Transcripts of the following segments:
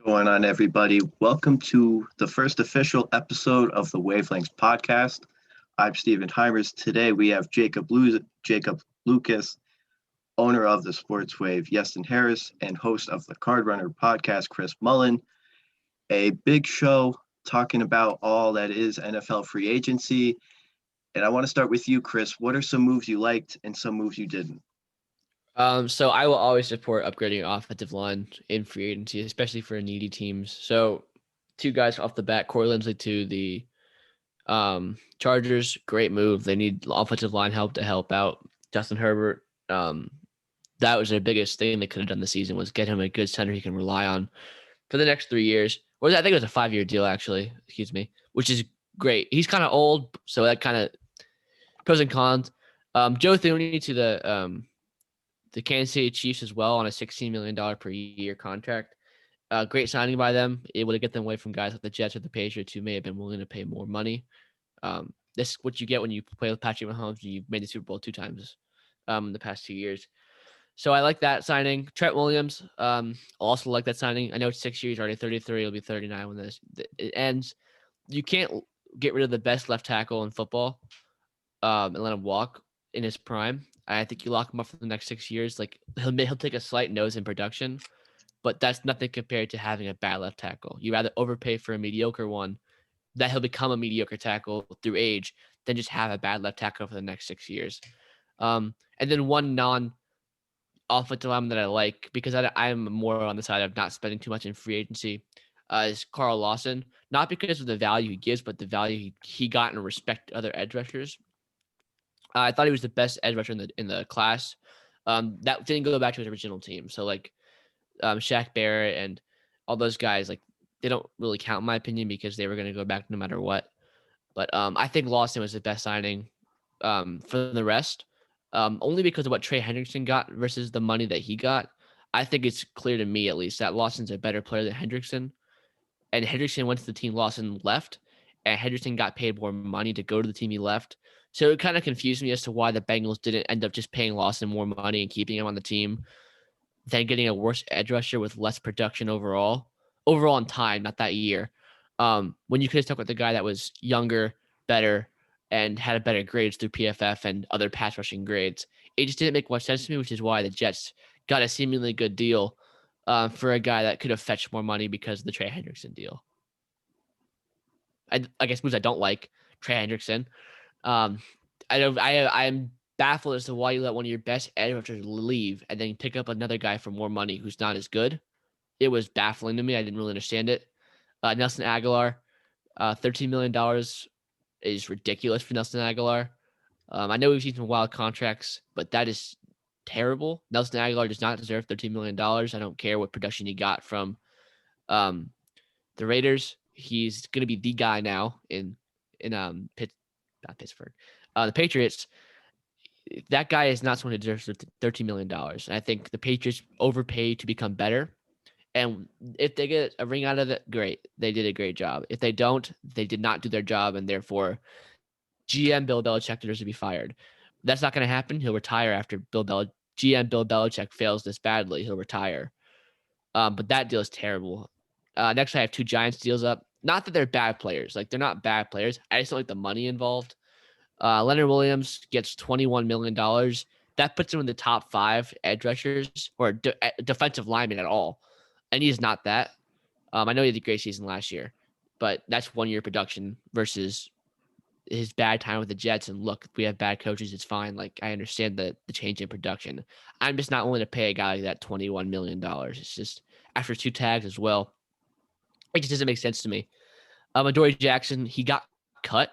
Going on, everybody? Welcome to the first official episode of the Wavelengths podcast. I'm Stephen Heimers. Today we have Jacob Lucas, owner of the Sports Wave, Iestyn Harris, and host of the Card Runner podcast, Chris Mullen. A big show talking about all that is NFL free agency. And I want to start with you, Chris. What are some moves you liked and some moves you didn't? So I will always support upgrading offensive line in free agency, especially for needy teams. So two guys off the bat, Corey Linsley to the Chargers, great move. They need offensive line help to help out Justin Herbert. That was their biggest thing they could have done this season was get him a good center he can rely on for the next 3 years. Or I think it was a 5-year deal, actually. Excuse me, which is great. He's kind of old, so that kind of pros and cons. Joe Thuney to the Kansas City Chiefs as well on a $16 million per year contract. Great signing by them, able to get them away from guys like the Jets or the Patriots who may have been willing to pay more money. This is what you get when you play with Patrick Mahomes. You've made the Super Bowl 2 times in the past 2 years. So I like that signing. Trent Williams, also like that signing. I know it's 6 years, already 33. He'll be 39 when it ends. You can't get rid of the best left tackle in football and let him walk in his prime. I think you lock him up for the next 6 years. Like he'll take a slight nose in production, but that's nothing compared to having a bad left tackle. You rather overpay for a mediocre one that he'll become a mediocre tackle through age than just have a bad left tackle for the next 6 years. And then one non-offensive lineman that I like because I'm more on the side of not spending too much in free agency is Carl Lawson. Not because of the value he gives, but the value he got in respect to other edge rushers. I thought he was the best edge rusher in the class. That didn't go back to his original team. So like Shaq Barrett and all those guys, like they don't really count in my opinion because they were going to go back no matter what. But I think Lawson was the best signing for the rest, only because of what Trey Hendrickson got versus the money that he got. I think it's clear to me at least that Lawson's a better player than Hendrickson. And Hendrickson went to the team Lawson left, and Hendrickson got paid more money to go to the team he left. So it kind of confused me as to why the Bengals didn't end up just paying Lawson more money and keeping him on the team than getting a worse edge rusher with less production overall in time, not that year. When you could have stuck with the guy that was younger, better, and had a better grades through PFF and other pass rushing grades. It just didn't make much sense to me, which is why the Jets got a seemingly good deal for a guy that could have fetched more money because of the Trey Hendrickson deal. I guess moves I don't like, Trey Hendrickson. I'm baffled as to why you let one of your best edge rushers leave and then pick up another guy for more money who's not as good. It was baffling to me. I didn't really understand it. Nelson Aguilar, $13 million is ridiculous for Nelson Aguilar. I know we've seen some wild contracts, but that is terrible. Nelson Aguilar does not deserve $13 million. I don't care what production he got from the Raiders. He's going to be the guy now in not Pittsburgh. The Patriots, that guy is not someone who deserves $13 million. And I think the Patriots overpaid to become better. And if they get a ring out of it, great. They did a great job. If they don't, they did not do their job, and therefore GM Bill Belichick deserves to be fired. That's not going to happen. He'll retire after GM Bill Belichick fails this badly. He'll retire. But that deal is terrible. Next, I have 2 Giants deals up. Not that they're bad players. Like, they're not bad players. I just don't like the money involved. Leonard Williams gets $21 million. That puts him in the top 5 edge rushers or defensive linemen at all. And he's not that. I know he had a great season last year, but that's 1 year production versus his bad time with the Jets. And look, if we have bad coaches, it's fine. Like, I understand the change in production. I'm just not willing to pay a guy like that $21 million. It's just after 2 tags as well. It just doesn't make sense to me. Adoree Jackson, he got cut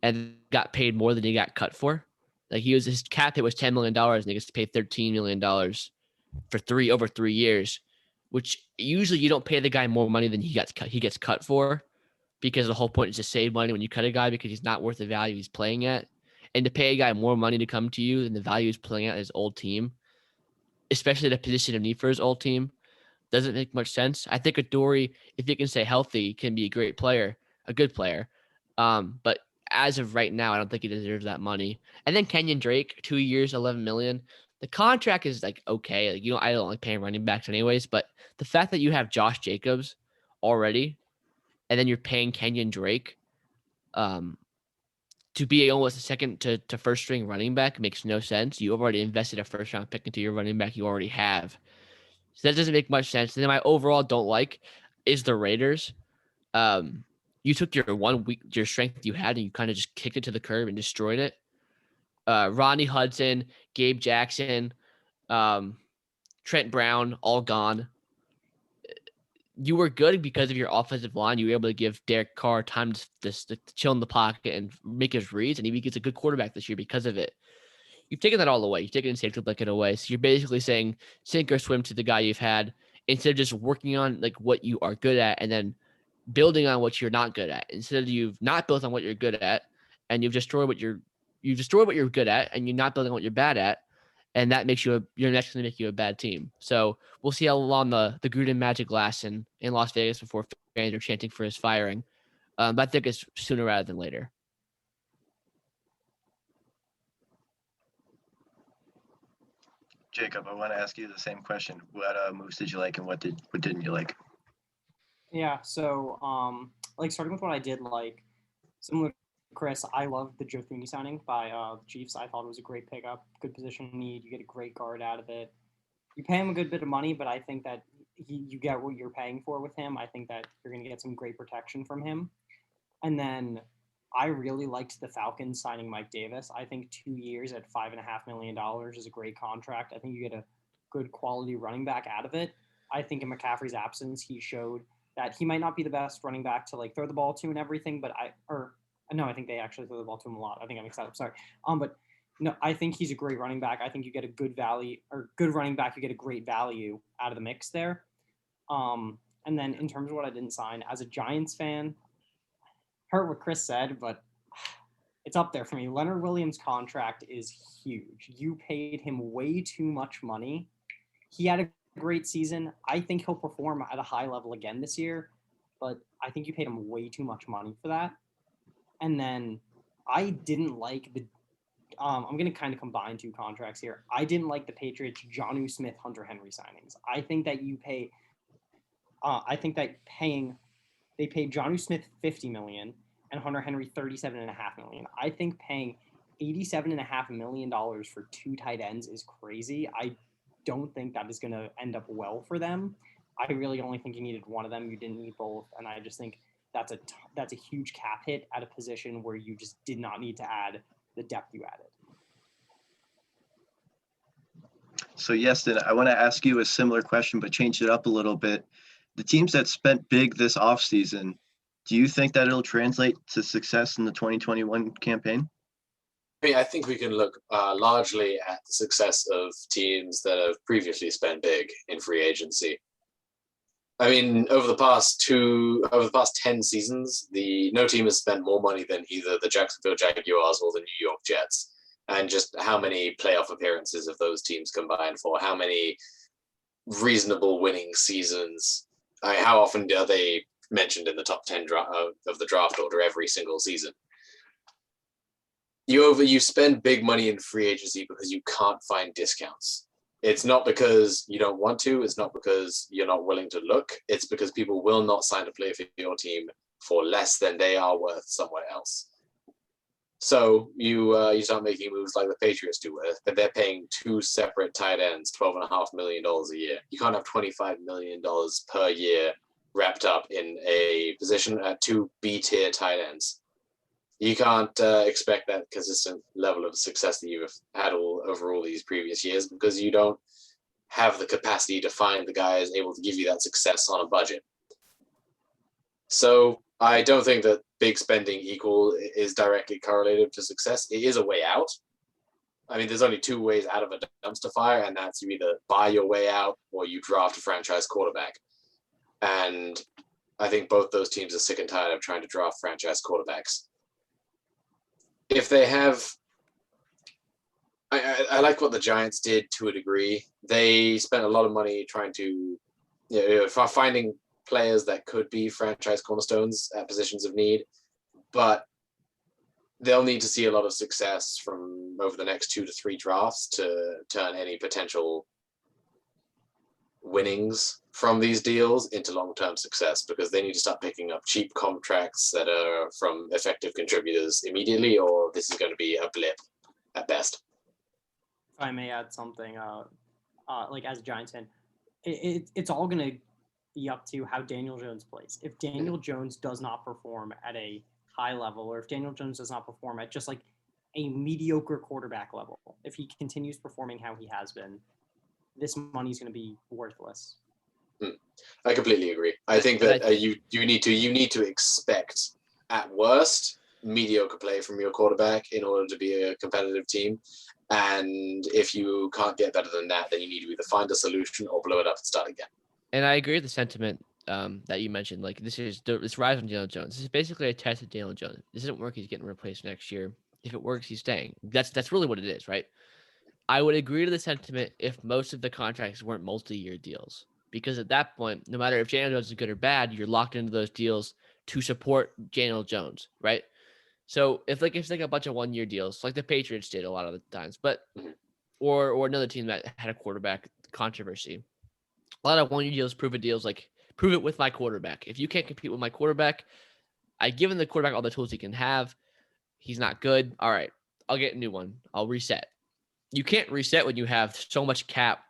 and got paid more than he got cut for. Like, his cap hit was $10 million and he gets to pay $13 million for over 3 years, which usually you don't pay the guy more money than he gets cut for, because the whole point is to save money when you cut a guy because he's not worth the value he's playing at. And to pay a guy more money to come to you than the value he's playing at his old team, especially at a position of need for his old team, doesn't make much sense. I think Adoree, if he can stay healthy, can be a great player, a good player. But as of right now, I don't think he deserves that money. And then Kenyon Drake, 2 years, $11 million. The contract is like okay. Like, I don't like paying running backs anyways, but the fact that you have Josh Jacobs already, and then you're paying Kenyon Drake, to be almost a second to first string running back makes no sense. You already invested a first round pick into your running back you already have. So that doesn't make much sense. And then my overall don't like is the Raiders. You took your strength you had and you kind of just kicked it to the curb and destroyed it. Ronnie Hudson, Gabe Jackson, Trent Brown, all gone. You were good because of your offensive line. You were able to give Derek Carr time to chill in the pocket and make his reads, and he gets a good quarterback this year because of it. You've taken that all away. You've taken safety blanket away. So you're basically saying sink or swim to the guy you've had instead of just working on like what you are good at and then building on what you're not good at. Instead of you've not built on what you're good at and you've destroyed what you're good at and you're not building on what you're bad at. And that makes you're next going to make you a bad team. So we'll see how long the Gruden magic lasts in Las Vegas before fans are chanting for his firing. But I think it's sooner rather than later. Jacob, I want to ask you the same question. What moves did you like and what didn't you like? Yeah, so starting with what I did like, similar to Chris, I love the Joe Thuney signing by the Chiefs. I thought it was a great pickup, good position need. You get a great guard out of it. You pay him a good bit of money, but I think that you get what you're paying for with him. I think that you're going to get some great protection from him. And then I really liked the Falcons signing Mike Davis. I think 2 years at $5.5 million is a great contract. I think you get a good quality running back out of it. I think in McCaffrey's absence, he showed that he might not be the best running back to like throw the ball to and everything, but I think they actually throw the ball to him a lot. I think I'm excited. I'm sorry. But no, I think he's a great running back. I think you get a good value or good running back. You get a great value out of the mix there. And then in terms of what I didn't sign, as a Giants fan, heard what Chris said, but it's up there for me. Leonard Williams' contract is huge. You paid him way too much money. He had a great season. I think he'll perform at a high level again this year, but I think you paid him way too much money for that. And then I didn't like I'm going to kind of combine two contracts here. I didn't like the Patriots, Jonnu Smith, Hunter Henry signings. I think that they paid Jonnu Smith $50 million and Hunter Henry $37.5 million. I think paying $87.5 million for two tight ends is crazy. I don't think that is going to end up well for them. I really only think you needed one of them. You didn't need both, and I just think that's a huge cap hit at a position where you just did not need to add the depth you added. So Iestyn, I want to ask you a similar question, but change it up a little bit. The teams that spent big this offseason, do you think that it'll translate to success in the 2021 campaign? I think we can look largely at the success of teams that have previously spent big in free agency. I mean, over the past 10 seasons, no team has spent more money than either the Jacksonville Jaguars or the New York Jets. And just how many playoff appearances have those teams combined for? How many reasonable winning seasons? How often are they mentioned in the top 10 of the draft order every single season? You spend big money in free agency because you can't find discounts. It's not because you don't want to. It's not because you're not willing to look. It's because people will not sign to play for your team for less than they are worth somewhere else. So you start making moves like the Patriots do, but they're paying two separate tight ends $12.5 million a year. You can't have $25 million per year wrapped up in a position at two B-tier tight ends. You can't expect that consistent level of success that you've had over all these previous years because you don't have the capacity to find the guys able to give you that success on a budget. So I don't think that big spending is directly correlated to success. It is a way out. I mean, there's only two ways out of a dumpster fire, and that's you either buy your way out or you draft a franchise quarterback. And I think both those teams are sick and tired of trying to draft franchise quarterbacks. If they have, I like what the Giants did to a degree. They spent a lot of money trying to, finding players that could be franchise cornerstones at positions of need, but they'll need to see a lot of success from over the next 2 to 3 drafts to turn any potential winnings from these deals into long-term success, because they need to start picking up cheap contracts that are from effective contributors immediately, or this is going to be a blip at best. If I may add something, like as a Giants fan, it's all going to be up to how Daniel Jones plays. If Daniel Jones does not perform at a high level, or if Daniel Jones does not perform at just like a mediocre quarterback level, if he continues performing how he has been, this money is going to be worthless. I completely agree. I think that you need to expect, at worst, mediocre play from your quarterback in order to be a competitive team. And if you can't get better than that, then you need to either find a solution or blow it up and start again. And I agree with the sentiment that you mentioned. Like, this rise on Daniel Jones. This is basically a test of Daniel Jones. This doesn't work, he's getting replaced next year. If it works, he's staying. That's really what it is, right? I would agree to the sentiment if most of the contracts weren't multi-year deals, because at that point, no matter if Daniel Jones is good or bad, you're locked into those deals to support Daniel Jones, right? So if it's like a bunch of 1-year deals, like the Patriots did a lot of the times, but or another team that had a quarterback controversy, a lot of 1-year deals, prove it deals, like prove it with my quarterback. If you can't compete with my quarterback, I've given the quarterback all the tools he can have. He's not good. All right, I'll get a new one. I'll reset. You can't reset when you have so much cap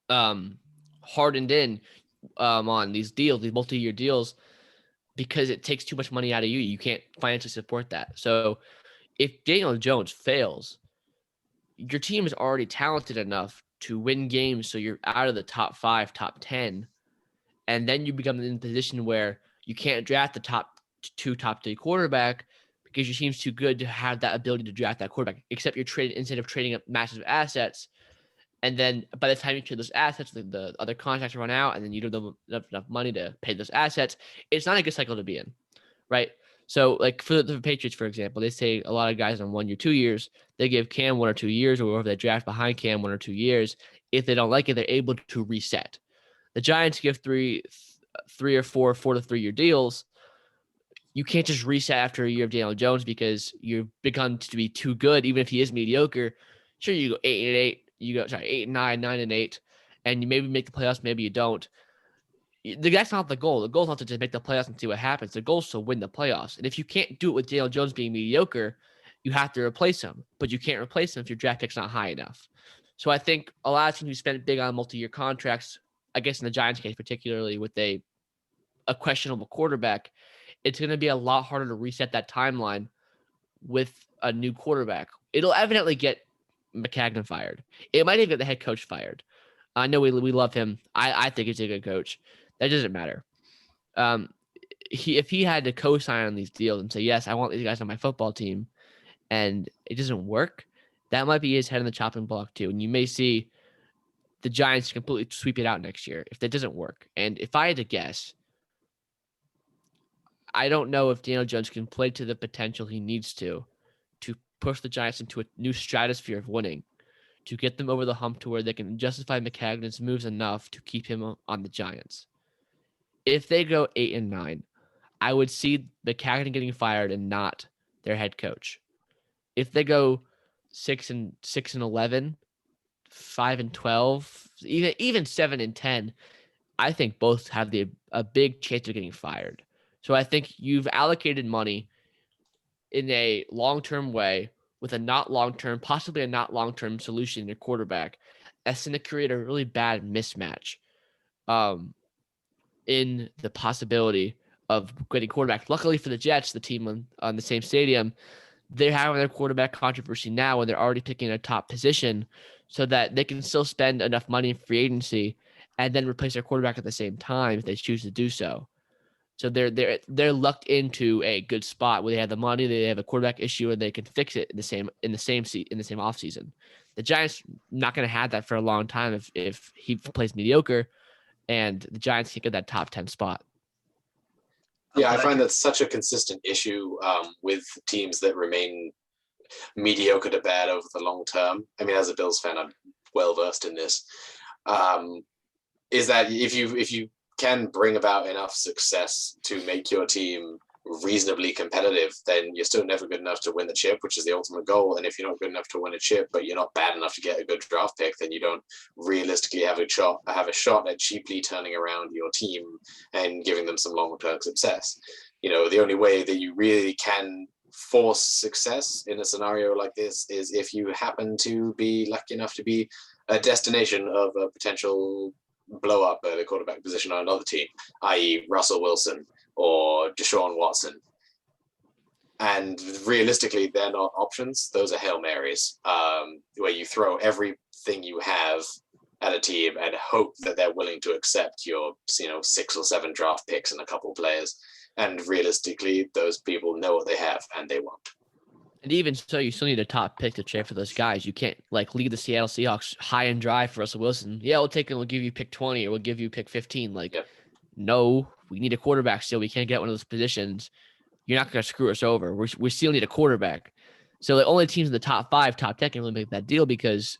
hardened in on these deals, these multi-year deals, because it takes too much money out of you. You can't financially support that. So if Daniel Jones fails, your team is already talented enough to win games, so you're out of the top 5, top 10, and then you become in a position where you can't draft the top 2, top 3 quarterback because your team's too good to have that ability to draft that quarterback, except you're trading instead of trading up massive assets. And then by the time you trade those assets, the other contracts run out, and then you don't have enough money to pay those assets. It's not a good cycle to be in, right? So, like for the Patriots, for example, they say a lot of guys on 1 year, 2 years, they give Cam 1 or 2 years, or if they draft behind Cam 1 or 2 years, if they don't like it, they're able to reset. The Giants give 3 or 4 to 3 year deals. You can't just reset after a year of Daniel Jones because you've begun to be too good, even if he is mediocre. Sure, you go 8-8. You go 8-9, 9-8, and you maybe make the playoffs, maybe you don't. That's not the goal. The goal is not to just make the playoffs and see what happens. The goal is to win the playoffs. And if you can't do it with Daniel Jones being mediocre, you have to replace him. But you can't replace him if your draft pick's not high enough. So I think a lot of teams who spent big on multi-year contracts, I guess in the Giants case particularly with a questionable quarterback, it's going to be a lot harder to reset that timeline with a new quarterback. It'll evidently get McCagnon fired. It might even get the head coach fired. I know we love him. I think he's a good coach. That doesn't matter. If he had to co-sign on these deals and say, yes, I want these guys on my football team, and it doesn't work, that might be his head on the chopping block too. And you may see the Giants completely sweep it out next year if that doesn't work. And if I had to guess, I don't know if Daniel Jones can play to the potential he needs to push the Giants into a new stratosphere of winning, to get them over the hump to where they can justify McCagnon's moves enough to keep him on the Giants. If they go 8-9, I would see McCagnon getting fired and not their head coach. If they go 6-11, 5-12, even 7-10, I think both have a big chance of getting fired. So I think you've allocated money in a long-term way with a not long-term, possibly a not long-term solution in your quarterback. That's going to create a really bad mismatch in the possibility of getting quarterbacks. Luckily for the Jets, the team on the same stadium, they're having their quarterback controversy now when they're already picking a top position so that they can still spend enough money in free agency and then replace their quarterback at the same time if they choose to do so. So they're lucked into a good spot where they have the money, they have a quarterback issue, and they can fix it in the same offseason. The Giants not going to have that for a long time if he plays mediocre, and the Giants can't get that top 10 spot. Yeah, I find that's such a consistent issue with teams that remain mediocre to bad over the long term. I mean, as a Bills fan, I'm well versed in this. Is that if you can bring about enough success to make your team reasonably competitive, then you're still never good enough to win the chip, which is the ultimate goal. And if you're not good enough to win a chip, but you're not bad enough to get a good draft pick, then you don't realistically have a shot at cheaply turning around your team and giving them some long-term success. The only way that you really can force success in a scenario like this is if you happen to be lucky enough to be a destination of a potential blow up at a quarterback position on another team, i.e. Russell Wilson or Deshaun Watson. And realistically, they're not options. Those are Hail Marys, where you throw everything you have at a team and hope that they're willing to accept your 6 or 7 draft picks and a couple players. And realistically, those people know what they have and they won't. And even so, you still need a top pick to trade for those guys. You can't leave the Seattle Seahawks high and dry for Russell Wilson. Yeah, we'll take him. We'll give you pick 20 or we'll give you pick 15. No, we need a quarterback still. We can't get one of those positions. You're not going to screw us over. We still need a quarterback. So the only teams in the top 5, top 10 can really make that deal because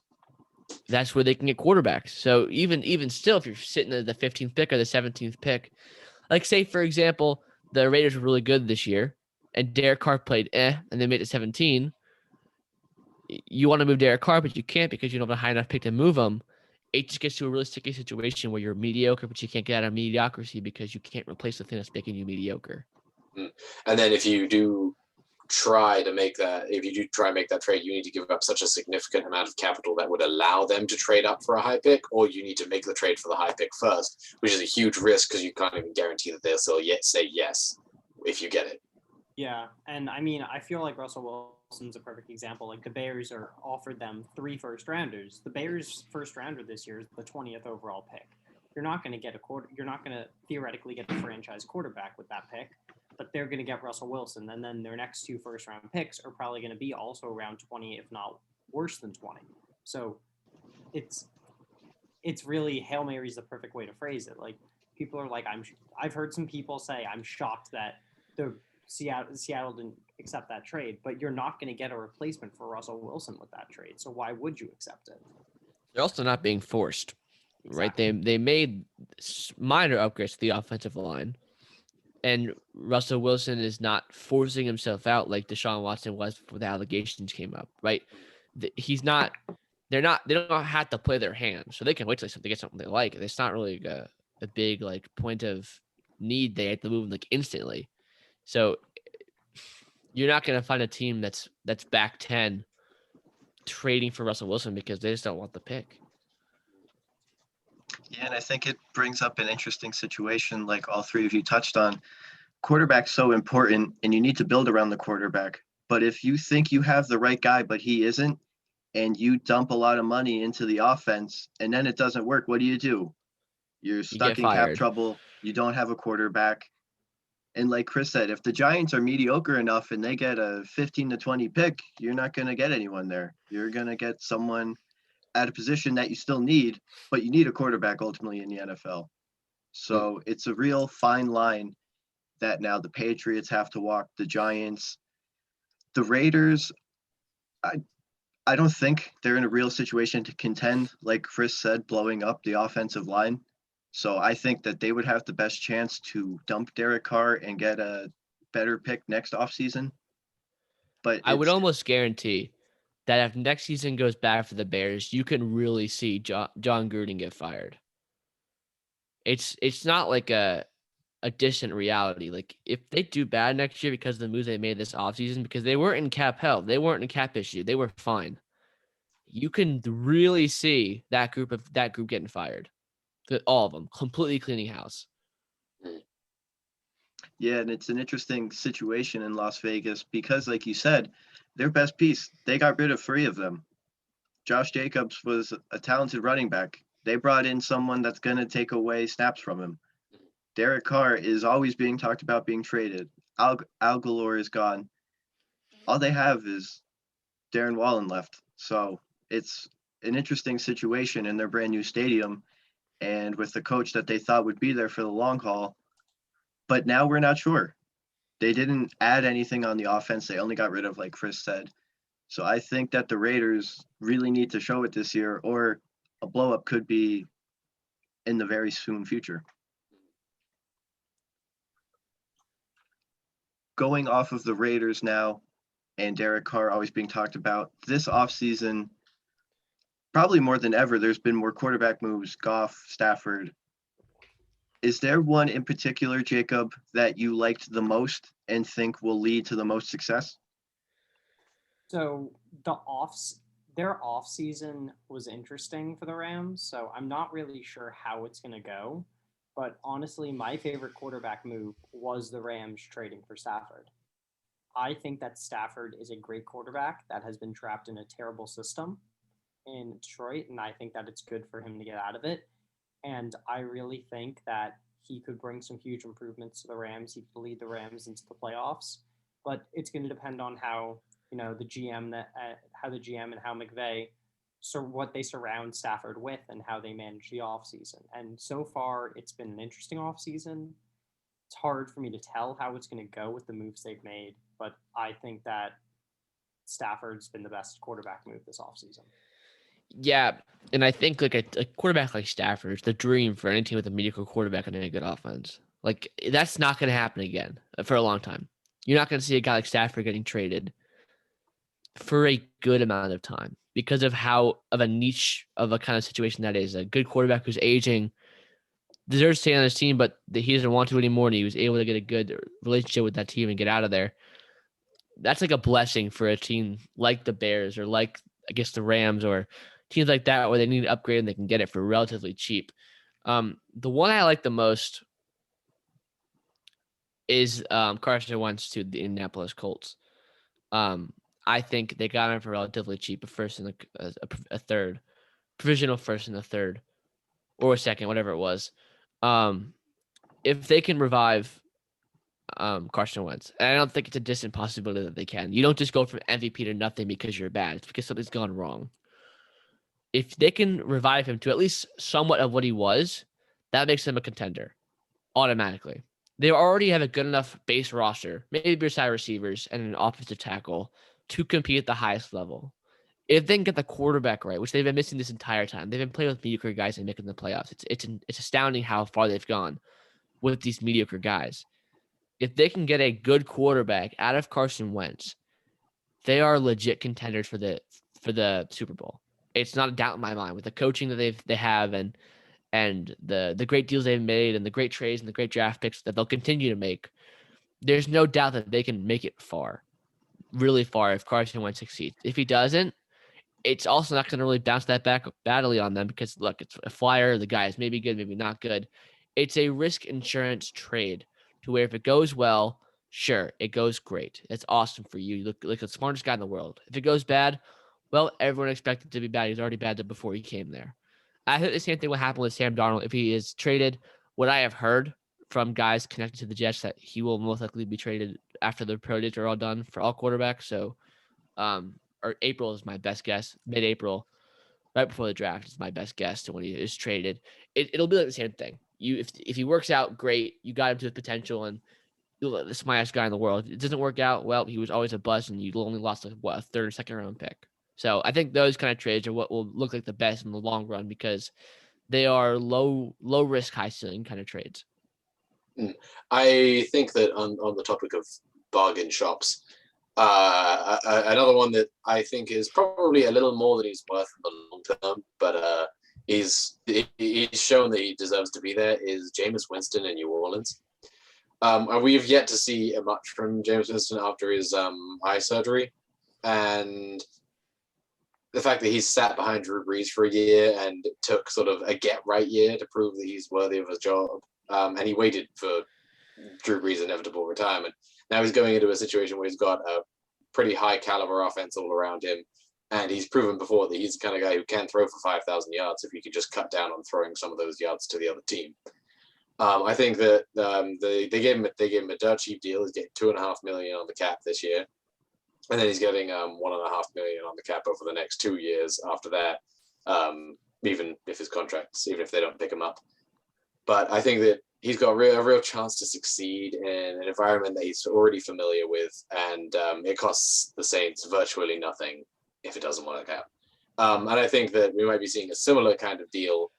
that's where they can get quarterbacks. So even still, if you're sitting at the 15th pick or the 17th pick, say, for example, the Raiders were really good this year and Derek Carr played and they made it 17. You want to move Derek Carr, but you can't because you don't have a high enough pick to move him. It just gets to a really sticky situation where you're mediocre, but you can't get out of mediocrity because you can't replace the thing that's making you mediocre. And then if you do try to make that trade, you need to give up such a significant amount of capital that would allow them to trade up for a high pick, or you need to make the trade for the high pick first, which is a huge risk because you can't even guarantee that they'll still say yes if you get it. Yeah, and I feel like Russell Wilson's a perfect example. The Bears are offered them 3 first-rounders. The Bears' first-rounder this year is the 20th overall pick. You're not going to get you're not going to theoretically get the franchise quarterback with that pick, but they're going to get Russell Wilson, and then their next 2 first-round picks are probably going to be also around 20, if not worse than 20. So it's really Hail Mary is the perfect way to phrase it. People are I've heard some people say, I'm shocked that the Seattle didn't accept that trade, but you're not going to get a replacement for Russell Wilson with that trade. So why would you accept it? They're also not being forced, Exactly. right? They made minor upgrades to the offensive line, and Russell Wilson is not forcing himself out like Deshaun Watson was before the allegations came up, right? He's not. They don't have to play their hand, so they can wait till they get something they like. It's not really a big point of need. They have to move them instantly. So you're not going to find a team that's back 10 trading for Russell Wilson because they just don't want the pick. Yeah, and I think it brings up an interesting situation like all 3 of you touched on. Quarterback's so important and you need to build around the quarterback. But if you think you have the right guy, but he isn't, and you dump a lot of money into the offense and then it doesn't work, what do? You're stuck in cap trouble. You don't have a quarterback. And like Chris said, if the Giants are mediocre enough and they get a 15 to 20 pick, you're not going to get anyone there. You're going to get someone at a position that you still need, but you need a quarterback ultimately in the NFL. So it's a real fine line that now the Patriots have to walk, the Giants, the Raiders. I don't think they're in a real situation to contend, like Chris said, blowing up the offensive line. So I think that they would have the best chance to dump Derek Carr and get a better pick next offseason. But I would almost guarantee that if next season goes bad for the Bears, you can really see John Gruden get fired. It's not like a distant reality. If they do bad next year because of the moves they made this offseason, because they weren't in cap hell, they weren't in cap issue, they were fine. You can really see that group getting fired. All of them, completely cleaning house. Yeah, and it's an interesting situation in Las Vegas because, like you said, their best piece, they got rid of 3 of them. Josh Jacobs was a talented running back. They brought in someone that's going to take away snaps from him. Derek Carr is always being talked about being traded. Aguilar is gone. All they have is Darren Wallen left. So it's an interesting situation in their brand new stadium and with the coach that they thought would be there for the long haul. But now we're not sure. They didn't add anything on the offense. They only got rid of, like Chris said. So I think that the Raiders really need to show it this year, or a blow-up could be in the very soon future. going off of the Raiders now and Derek Carr always being talked about, this offseason, probably more than ever, there's been more quarterback moves, Goff, Stafford. Is there one in particular, Jacob, that you liked the most and think will lead to the most success? So their off season was interesting for the Rams. So I'm not really sure how it's going to go. But honestly, my favorite quarterback move was the Rams trading for Stafford. I think that Stafford is a great quarterback that has been trapped in a terrible system in Detroit, and I think that it's good for him to get out of it. And I really think that he could bring some huge improvements to the Rams. He could lead the Rams into the playoffs, but it's going to depend on how the GM and how McVay, so what they surround Stafford with and how they manage the offseason. And so far, it's been an interesting offseason. It's hard for me to tell how it's going to go with the moves they've made, but I think that Stafford's been the best quarterback move this offseason. Yeah, and I think like a quarterback like Stafford is the dream for any team with a mediocre quarterback and a good offense. Like that's not going to happen again for a long time. You're not going to see a guy like Stafford getting traded for a good amount of time because of how of a niche of a kind of situation that is. A good quarterback who's aging deserves to stay on his team, but he doesn't want to anymore, and he was able to get a good relationship with that team and get out of there. That's like a blessing for a team like the Bears or like, I guess, the Rams or teams like that where they need to upgrade and they can get it for relatively cheap. The one I like the most is Carson Wentz to the Indianapolis Colts. I think they got him for relatively cheap, a first and a third, provisional first and a third, or a second, whatever it was. If they can revive Carson Wentz, and I don't think it's a distant possibility that they can. You don't just go from MVP to nothing because you're bad. It's because something's gone wrong. If they can revive him to at least somewhat of what he was, that makes him a contender automatically. They already have a good enough base roster, maybe beside receivers and an offensive tackle to compete at the highest level. If they can get the quarterback right, which they've been missing this entire time, they've been playing with mediocre guys and making the playoffs. It's astounding how far they've gone with these mediocre guys. If they can get a good quarterback out of Carson Wentz, they are legit contenders for the Super Bowl. It's not a doubt in my mind with the coaching that they have and the great deals they've made and the great trades and the great draft picks that they'll continue to make. There's no doubt that they can make it far, really far if Carson Wentz succeeds. If he doesn't, it's also not going to really bounce that back badly on them because, look, it's a flyer. The guy is maybe good, maybe not good. It's a risk insurance trade to where if it goes well, sure, it goes great. It's awesome for you. You look like the smartest guy in the world. If it goes bad, well, everyone expected it to be bad. He's already bad before he came there. I think the same thing will happen with Sam Darnold if he is traded. What I have heard from guys connected to the Jets that he will most likely be traded after the pro days are all done for all quarterbacks. So, or April is my best guess. Mid-April, right before the draft, is my best guess to when he is traded. It'll be like the same thing. If he works out, great. You got him to his potential, and you're the smartest guy in the world. If it doesn't work out, well, he was always a bust, and you only lost a third or second round pick. So I think those kind of trades are what will look like the best in the long run because they are low risk, high ceiling kind of trades. I think that on the topic of bargain shops, another one that I think is probably a little more than he's worth in the long term, but he's shown that he deserves to be there, is Jameis Winston in New Orleans. And we have yet to see much from Jameis Winston after his eye surgery, and the fact that he's sat behind Drew Brees for a year and took sort of a get right year to prove that he's worthy of his job, and he waited for Drew Brees' inevitable retirement. Now he's going into a situation where he's got a pretty high caliber offense all around him, and he's proven before that he's the kind of guy who can throw for 5,000 yards if you could just cut down on throwing some of those yards to the other team. I think that they gave him a dirt cheap deal. He's getting $2.5 million on the cap this year, and then he's getting $1.5 million on the cap over the next 2 years after that. Even if they don't pick him up. But I think that he's got a real chance to succeed in an environment that he's already familiar with, and it costs the Saints virtually nothing if it doesn't work out. And I think that we might be seeing a similar kind of deal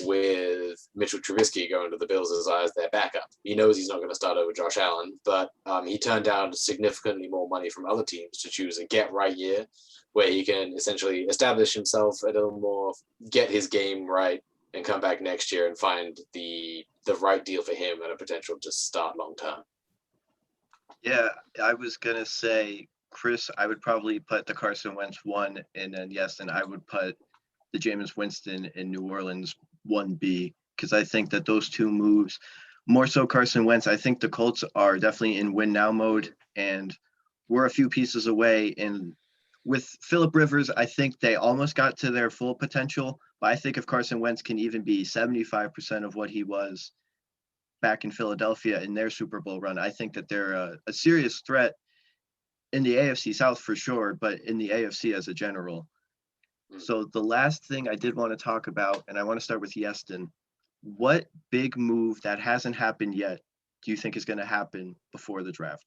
with Mitchell Trubisky going to the Bills as their backup. He knows he's not going to start over Josh Allen, but he turned down significantly more money from other teams to choose a get-right year where he can essentially establish himself a little more, get his game right, and come back next year and find the right deal for him and a potential to start long-term. Yeah, I was going to say, Chris, I would probably put the Carson Wentz 1, and then Iestyn, I would put the Jameis Winston in New Orleans 1B, because I think that those two moves, more so Carson Wentz, I think the Colts are definitely in win now mode, and we're a few pieces away. And with Phillip Rivers, I think they almost got to their full potential, but I think if Carson Wentz can even be 75% of what he was back in Philadelphia in their Super Bowl run, I think that they're a serious threat in the AFC South for sure, but in the AFC as a general. So the last thing I did want to talk about, and I want to start with Iestyn, what big move that hasn't happened yet do you think is going to happen before the draft?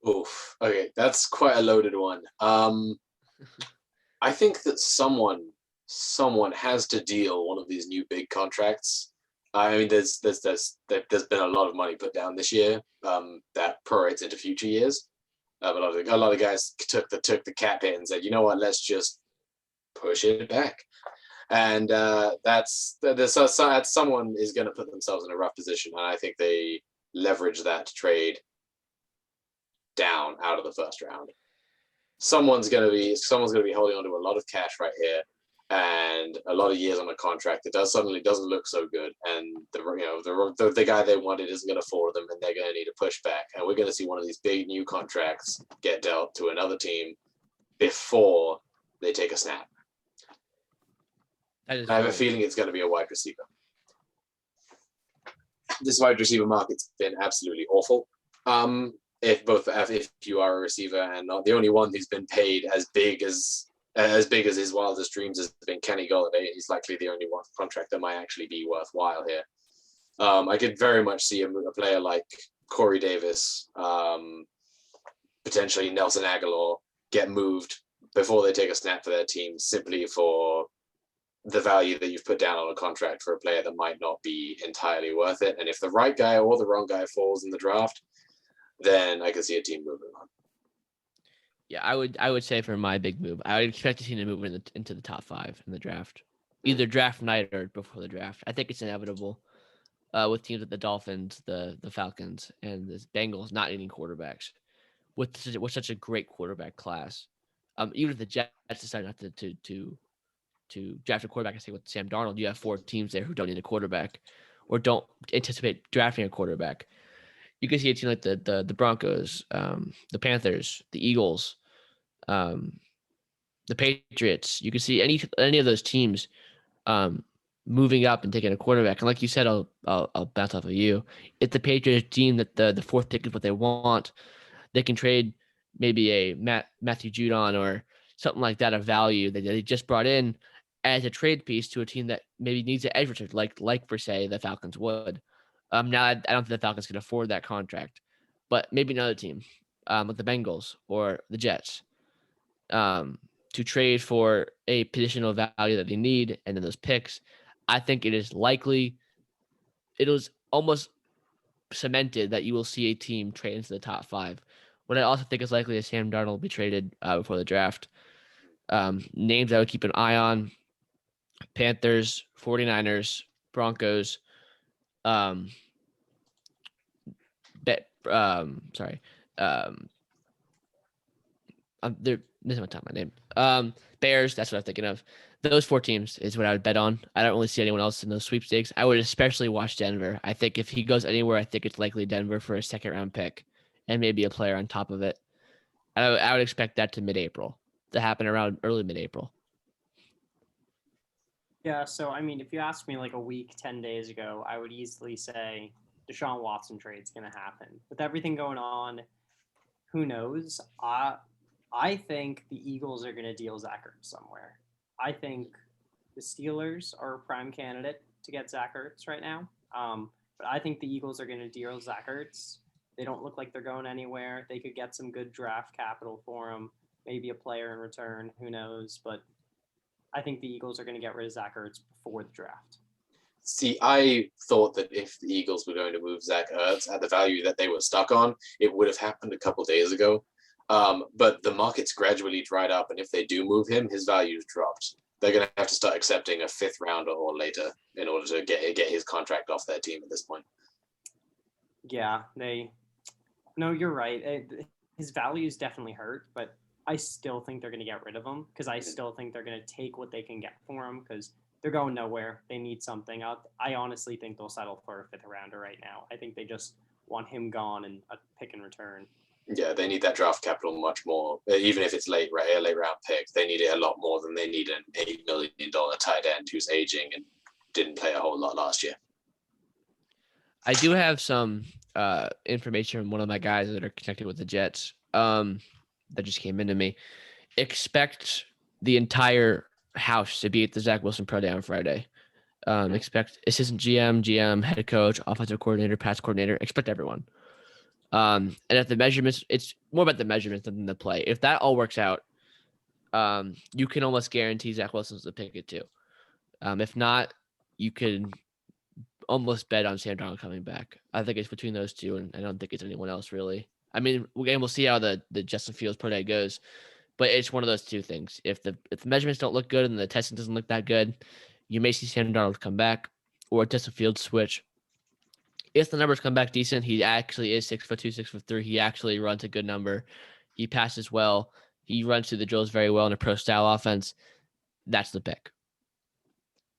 Oof. Okay, that's quite a loaded one. I think that someone has to deal one of these new big contracts. I mean, there's been a lot of money put down this year that prorates into future years. A lot of guys took the cap hit and said, you know what, let's just push it back, and someone is going to put themselves in a rough position, and I think they leverage that to trade down out of the first round. Someone's going to be holding on to a lot of cash right here, and a lot of years on a contract that suddenly doesn't look so good, and the guy they wanted isn't going to afford them, and they're going to need to push back, and we're going to see one of these big new contracts get dealt to another team before they take a snap. I have a feeling it's going to be a wide receiver. This wide receiver market's been absolutely awful. If you are a receiver and not the only one who's been paid as big as his wildest dreams has been Kenny Golladay, he's likely the only one contract that might actually be worthwhile here. I could very much see a player like Corey Davis, potentially Nelson Aguilar, get moved before they take a snap for their team simply for the value that you've put down on a contract for a player that might not be entirely worth it. And if the right guy or the wrong guy falls in the draft, then I could see a team moving on. Yeah, I would say for my big move, I would expect a team to move into the top 5 in the draft, either draft night or before the draft. I think it's inevitable with teams like the Dolphins, the Falcons, and the Bengals not needing quarterbacks with such a great quarterback class. Even if the Jets decide not to draft a quarterback, I say with Sam Darnold, you have 4 teams there who don't need a quarterback or don't anticipate drafting a quarterback. You can see a team like the Broncos, the Panthers, the Eagles, the Patriots. You can see any of those teams moving up and taking a quarterback. And like you said, I'll bounce off of you. If the Patriots deem that the 4th pick is what they want, they can trade maybe a Matthew Judon or something like that of value that they just brought in as a trade piece to a team that maybe needs an edge rusher, like for say the Falcons would. Now I don't think the Falcons can afford that contract, but maybe another team, like the Bengals or the Jets, to trade for a positional value that they need, and then those picks. I think it is almost cemented that you will see a team trade into the top 5. What I also think is likely is Sam Darnold will be traded before the draft. Names I would keep an eye on: Panthers, 49ers, Broncos. I'm they're missing my name. Bears, that's what I'm thinking of. Those 4 teams is what I would bet on. I don't really see anyone else in those sweepstakes. I would especially watch Denver. I think if he goes anywhere, I think it's likely Denver for a 2nd-round pick and maybe a player on top of it. I would expect that to happen around early mid-April. Yeah, so I mean, if you asked me like a week, 10 days ago, I would easily say Deshaun Watson trade's going to happen. With everything going on, who knows? I think the Eagles are going to deal Zach Ertz somewhere. I think the Steelers are a prime candidate to get Zach Ertz right now. But I think the Eagles are going to deal Zach Ertz. They don't look like they're going anywhere. They could get some good draft capital for him, maybe a player in return. Who knows? But I think the Eagles are going to get rid of Zach Ertz before the draft. See, I thought that if the Eagles were going to move Zach Ertz at the value that they were stuck on, it would have happened a couple days ago. But the market's gradually dried up, and if they do move him, his value's dropped. They're going to have to start accepting a 5th rounder or later in order to get his contract off their team at this point. Yeah, no, you're right. His values definitely hurt, but I still think they're going to get rid of him because I still think they're going to take what they can get for him because they're going nowhere. They need something. I honestly think they'll settle for a 5th rounder right now. I think they just want him gone and a pick in return. Yeah, they need that draft capital much more. Even if it's a late round pick, they need it a lot more than they need an $8 million tight end who's aging and didn't play a whole lot last year. I do have some information from one of my guys that are connected with the Jets that just came into me. Expect the entire house to be at the Zach Wilson Pro Day on Friday. Expect assistant GM, head coach, offensive coordinator, pass coordinator. Expect everyone. And if the measurements, it's more about the measurements than the play. If that all works out, you can almost guarantee Zach Wilson's the pick it too. If not, you can almost bet on Sam Darnold coming back. I think it's between those two, and I don't think it's anyone else really. I mean, we'll see how the Justin Fields Pro Day goes, but it's one of those two things. If the measurements don't look good and the testing doesn't look that good, you may see Sam Darnold come back or Justin Fields switch. If the numbers come back decent, he actually is 6'2", 6'3". He actually runs a good number. He passes well. He runs through the drills very well in a pro style offense. That's the pick.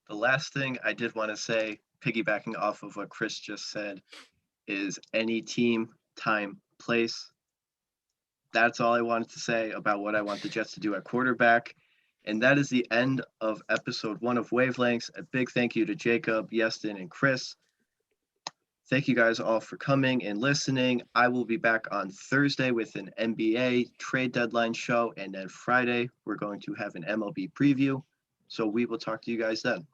The last thing I did want to say, piggybacking off of what Chris just said, is any team, time, place. That's all I wanted to say about what I want the Jets to do at quarterback. And that is the end of episode 1 of Wavelengths. A big thank you to Jakob, Iestyn, and Chris. Thank you guys all for coming and listening. I will be back on Thursday with an NBA trade deadline show. And then Friday, we're going to have an MLB preview. So we will talk to you guys then.